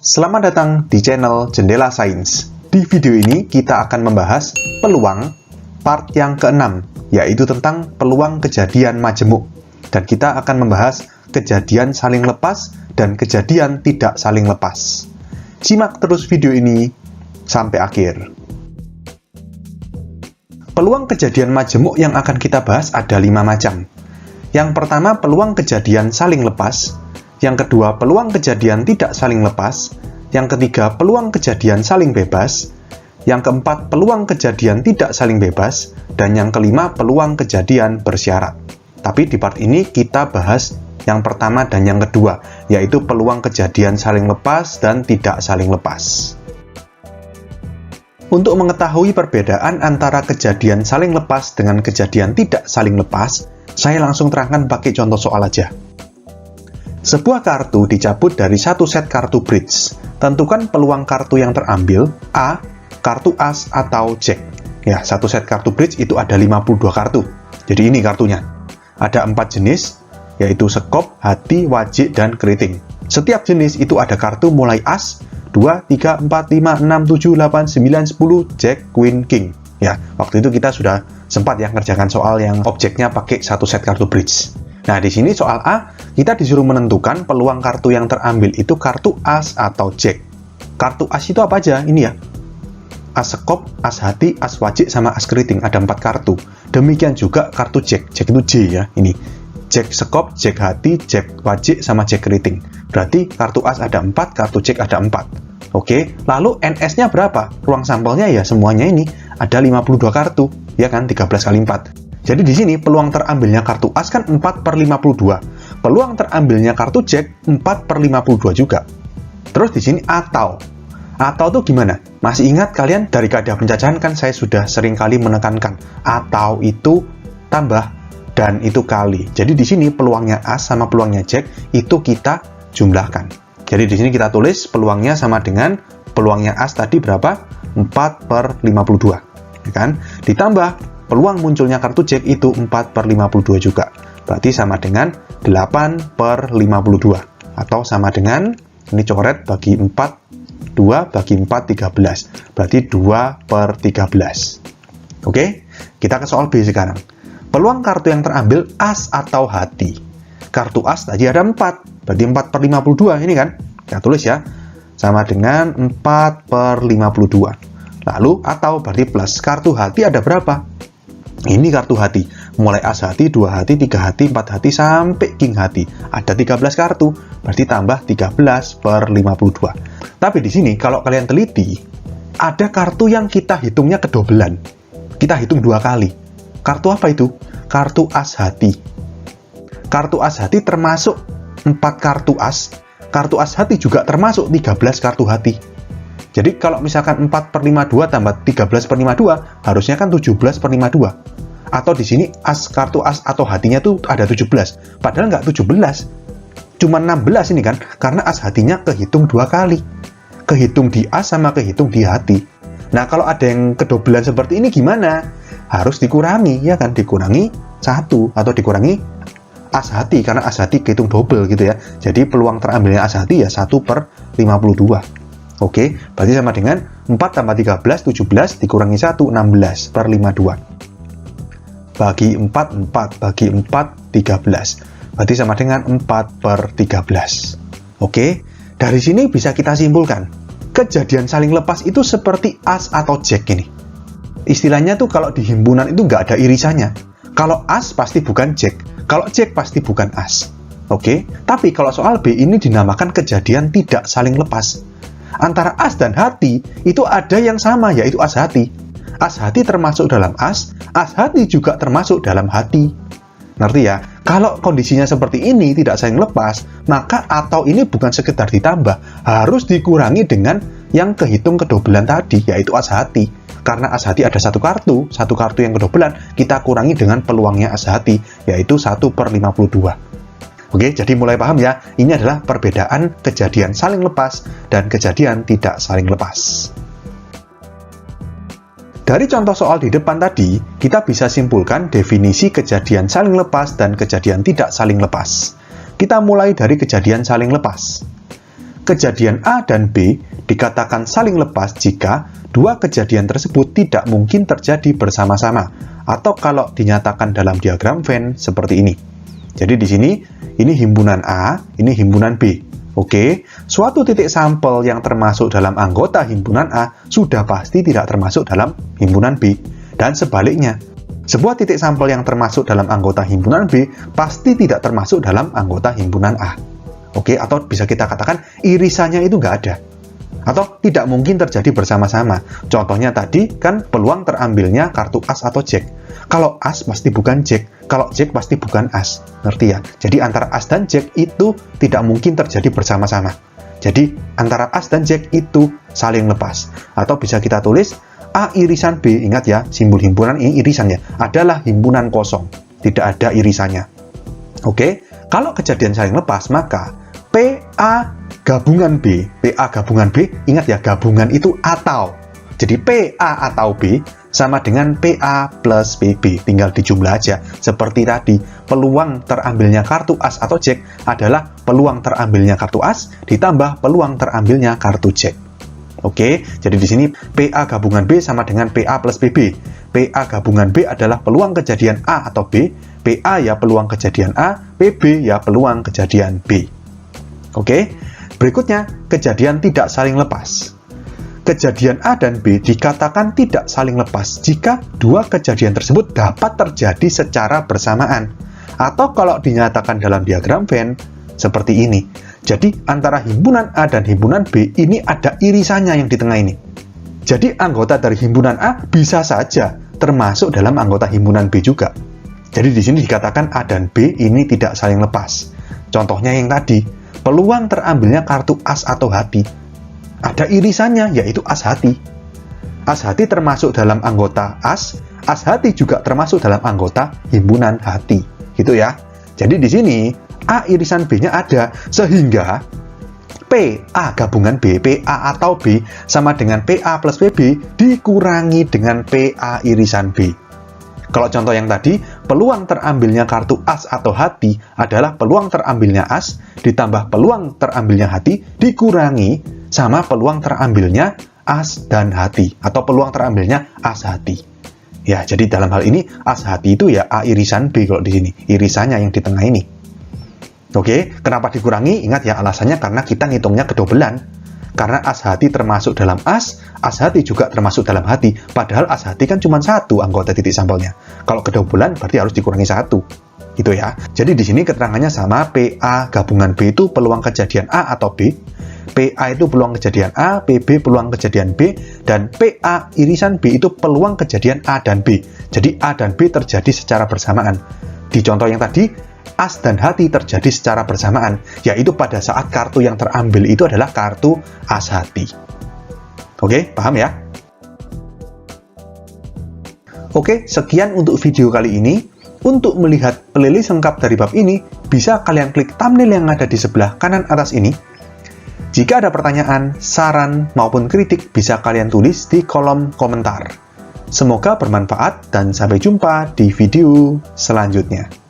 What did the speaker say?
Selamat datang di channel Jendela Sains. Di video ini kita akan membahas peluang part yang ke-6, yaitu tentang peluang kejadian majemuk. Dan kita akan membahas kejadian saling lepas dan kejadian tidak saling lepas. Simak terus video ini sampai akhir. Peluang kejadian majemuk yang akan kita bahas ada 5 macam. Yang pertama, peluang kejadian saling lepas. Yang kedua, peluang kejadian tidak saling lepas. Yang ketiga, peluang kejadian saling bebas. Yang keempat, peluang kejadian tidak saling bebas. Dan yang kelima, peluang kejadian bersyarat. Tapi di part ini kita bahas yang pertama dan yang kedua, yaitu peluang kejadian saling lepas dan tidak saling lepas. Untuk mengetahui perbedaan antara kejadian saling lepas dengan kejadian tidak saling lepas, saya langsung terangkan pakai contoh soal aja. Sebuah kartu dicabut dari satu set kartu bridge. Tentukan peluang kartu yang terambil, A, kartu as atau jack. Ya, satu set kartu bridge itu ada 52 kartu. Jadi ini kartunya. Ada 4 jenis, yaitu sekop, hati, wajik, dan keriting. Setiap jenis itu ada kartu mulai as, 2, 3, 4, 5, 6, 7, 8, 9, 10, jack, queen, king. Ya, waktu itu kita sudah sempat ya ngerjakan soal yang objeknya pakai satu set kartu bridge. Nah, di sini soal A, kita disuruh menentukan peluang kartu yang terambil itu kartu as atau jack. Kartu as itu apa aja? Ini ya. As sekop, as hati, as wajik, sama as keriting. Ada 4 kartu. Demikian juga kartu jack. Jack itu J ya. Ini. Jack sekop, jack hati, jack wajik, sama jack keriting. Berarti kartu as ada 4, kartu jack ada 4. Oke. Lalu NS-nya berapa? Ruang sampelnya ya semuanya ini. Ada 52 kartu. Ya kan? 13 kali 4. Jadi di sini peluang terambilnya kartu as kan 4/52. Peluang terambilnya kartu jack 4/52 juga. Terus di sini atau itu gimana? Masih ingat kalian dari kaidah pencacahan kan saya sudah sering kali menekankan atau itu tambah dan itu kali. Jadi di sini peluangnya as sama peluangnya jack itu kita jumlahkan. Jadi di sini kita tulis peluangnya sama dengan peluangnya as tadi berapa? 4/52. Ya kan? Ditambah peluang munculnya kartu jack itu 4/52 juga. Berarti sama dengan 8/52. Atau sama dengan, ini coret bagi 4, 2 bagi 4, 13. Berarti 2/13. Oke, kita ke soal B sekarang. Peluang kartu yang terambil as atau hati. Kartu as tadi ada 4. Berarti 4/52 ini kan. Kita tulis ya. Sama dengan 4/52. Lalu atau berarti plus. Kartu hati ada berapa? Ini kartu hati, mulai as hati, 2 hati, 3 hati, 4 hati, sampai king hati. Ada 13 kartu, berarti tambah 13/52. Tapi di sini, kalau kalian teliti, ada kartu yang kita hitungnya kedobelan. Kita hitung 2 kali. Kartu apa itu? Kartu as hati. Kartu as hati termasuk 4 kartu as. Kartu as hati juga termasuk 13 kartu hati. Jadi kalau misalkan 4/52 tambah 13/52, harusnya kan 17/52. Atau di sini kartu as atau hatinya tuh ada 17. Padahal nggak 17. Cuma 16 ini kan, karena as hatinya kehitung 2 kali. Kehitung di as sama kehitung di hati. Nah, kalau ada yang kedobelan seperti ini gimana? Harus dikurangi, ya kan? Dikurangi 1 atau dikurangi as hati, karena as hati kehitung double gitu ya. Jadi peluang terambilnya as hati ya 1/52. Oke, berarti sama dengan 4 tambah 13, 17, dikurangi 1, 16/52. Bagi 4, 4. Bagi 4, 13. Berarti sama dengan 4/13. Oke, dari sini bisa kita simpulkan. Kejadian saling lepas itu seperti as atau jack ini. Istilahnya tuh kalau di himpunan itu nggak ada irisannya. Kalau as pasti bukan jack. Kalau jack pasti bukan as. Oke, tapi kalau soal B ini dinamakan kejadian tidak saling lepas. Antara as dan hati itu ada yang sama, yaitu as hati. As hati termasuk dalam as hati juga termasuk dalam hati. Ngerti ya? Kalau kondisinya seperti ini tidak saling lepas, maka atau ini bukan sekedar ditambah, harus dikurangi dengan yang kehitung kedobelan tadi, yaitu as hati. Karena as hati ada satu kartu yang kedobelan, kita kurangi dengan peluangnya as hati, yaitu 1/52. Oke, jadi mulai paham ya, ini adalah perbedaan kejadian saling lepas dan kejadian tidak saling lepas. Dari contoh soal di depan tadi, kita bisa simpulkan definisi kejadian saling lepas dan kejadian tidak saling lepas. Kita mulai dari kejadian saling lepas. kejadian A dan B dikatakan saling lepas jika dua kejadian tersebut tidak mungkin terjadi bersama-sama, atau kalau dinyatakan dalam diagram Venn seperti ini. Jadi di sini, ini himpunan A, ini himpunan B. Oke, suatu titik sampel yang termasuk dalam anggota himpunan A sudah pasti tidak termasuk dalam himpunan B. Dan sebaliknya, sebuah titik sampel yang termasuk dalam anggota himpunan B pasti tidak termasuk dalam anggota himpunan A. Oke, atau bisa kita katakan irisannya itu nggak ada. Atau tidak mungkin terjadi bersama-sama. Contohnya tadi kan peluang terambilnya kartu as atau jack. Kalau as pasti bukan jack, kalau jack pasti bukan as. Ngerti ya? Jadi antara as dan jack itu tidak mungkin terjadi bersama-sama. Jadi antara as dan jack itu saling lepas. Atau bisa kita tulis A irisan B, ingat ya, simbol himpunan ini irisannya adalah himpunan kosong, tidak ada irisannya. Oke, kalau kejadian saling lepas, maka PA gabungan B, PA gabungan B, ingat ya, gabungan itu atau. Jadi PA atau B sama dengan PA plus PB, tinggal dijumlah aja. Seperti tadi, peluang terambilnya kartu as atau jack adalah peluang terambilnya kartu as ditambah peluang terambilnya kartu jack. Oke, jadi di sini PA gabungan B sama dengan PA plus PB. PA gabungan B adalah peluang kejadian A atau B, PA ya peluang kejadian A, PB ya peluang kejadian B. Oke, berikutnya kejadian tidak saling lepas. Kejadian A dan B dikatakan tidak saling lepas jika dua kejadian tersebut dapat terjadi secara bersamaan. Atau kalau dinyatakan dalam diagram Venn seperti ini. Jadi antara himpunan A dan himpunan B ini ada irisannya yang di tengah ini. Jadi anggota dari himpunan A bisa saja termasuk dalam anggota himpunan B juga. Jadi di sini dikatakan A dan B ini tidak saling lepas. Contohnya yang tadi, peluang terambilnya kartu as atau hati. Ada irisannya, yaitu as hati. As hati termasuk dalam anggota as hati juga termasuk dalam anggota himpunan hati. Gitu ya. Jadi di sini, A irisan B-nya ada, sehingga PA gabungan B, PA atau B, sama dengan PA plus PB, dikurangi dengan PA irisan B. Kalau contoh yang tadi, peluang terambilnya kartu as atau hati adalah peluang terambilnya as ditambah peluang terambilnya hati dikurangi sama peluang terambilnya as dan hati atau peluang terambilnya as hati. Ya, jadi dalam hal ini as hati itu ya A irisan B kalau di sini, irisannya yang di tengah ini. Oke, kenapa dikurangi? Ingat ya alasannya karena kita ngitungnya kedobelan. Karena as hati termasuk dalam as hati juga termasuk dalam hati. Padahal as hati kan cuma satu anggota titik sampelnya. Kalau kedobelan berarti harus dikurangi satu. Gitu ya. Jadi di sini keterangannya sama, PA gabungan B itu peluang kejadian A atau B. PA itu peluang kejadian A, PB peluang kejadian B, dan PA irisan B itu peluang kejadian A dan B. Jadi A dan B terjadi secara bersamaan. Di contoh yang tadi, as dan hati terjadi secara bersamaan, yaitu pada saat kartu yang terambil itu adalah kartu as hati. Oke, paham ya? Oke, sekian untuk video kali ini. Untuk melihat playlist lengkap dari bab ini, bisa kalian klik thumbnail yang ada di sebelah kanan atas ini. Jika ada pertanyaan, saran, maupun kritik, bisa kalian tulis di kolom komentar. Semoga bermanfaat dan sampai jumpa di video selanjutnya.